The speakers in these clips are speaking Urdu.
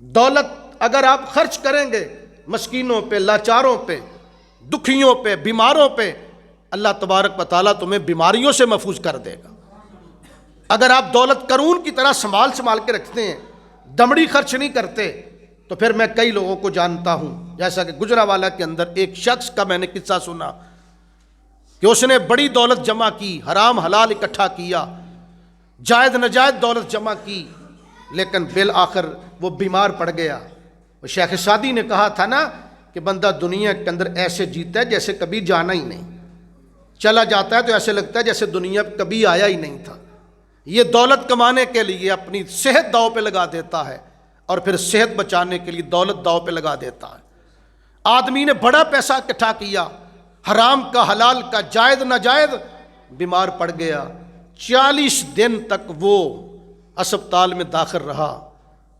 دولت اگر آپ خرچ کریں گے مسکینوں پہ، لاچاروں پہ، دکھیوں پہ، بیماروں پہ، اللہ تبارک و تعالیٰ تمہیں بیماریوں سے محفوظ کر دے گا۔ اگر آپ دولت قارون کی طرح سنبھال کے رکھتے ہیں، دمڑی خرچ نہیں کرتے، تو پھر میں کئی لوگوں کو جانتا ہوں، جیسا کہ گجرانوالہ کے اندر ایک شخص کا میں نے قصہ سنا کہ اس نے بڑی دولت جمع کی، حرام حلال اکٹھا کیا، جائز ناجائز دولت جمع کی، لیکن بالآخر وہ بیمار پڑ گیا۔ شیخ سعدی نے کہا تھا نا کہ بندہ دنیا کے اندر ایسے جیتا ہے جیسے کبھی جانا ہی نہیں، چلا جاتا ہے تو ایسے لگتا ہے جیسے دنیا کبھی آیا ہی نہیں تھا۔ یہ دولت کمانے کے لیے اپنی صحت داؤ پہ لگا دیتا ہے، اور پھر صحت بچانے کے لیے دولت داؤ پہ لگا دیتا ہے۔ آدمی نے بڑا پیسہ اکٹھا کیا، حرام کا حلال کا جائز ناجائز، بیمار پڑ گیا، 40 دن تک وہ اسپتال میں داخل رہا،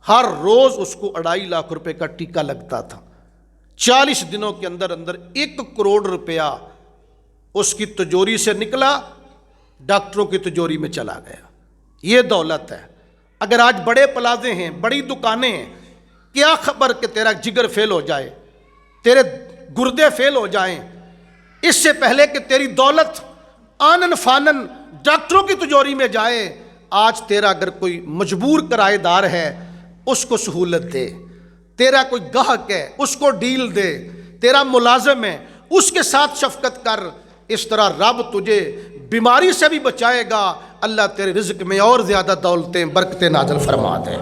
ہر روز اس کو 2.5 لاکھ روپے کا ٹیکہ لگتا تھا۔ 40 دنوں کے اندر 1 کروڑ روپیہ اس کی تجوری سے نکلا، ڈاکٹروں کی تجوری میں چلا گیا۔ یہ دولت ہے۔ اگر آج بڑے پلازے ہیں، بڑی دکانیں ہیں، کیا خبر کہ تیرا جگر فیل ہو جائے، تیرے گردے فیل ہو جائیں، اس سے پہلے کہ تیری دولت آنن فانن ڈاکٹروں کی تجوری میں جائے۔ آج تیرا اگر کوئی مجبور کرایہ دار ہے اس کو سہولت دے، تیرا کوئی گاہک ہے اس کو ڈیل دے، تیرا ملازم ہے اس کے ساتھ شفقت کر۔ اس طرح رب تجھے بیماری سے بھی بچائے گا، اللہ تیرے رزق میں اور زیادہ دولتیں برکتیں نازل فرما دے۔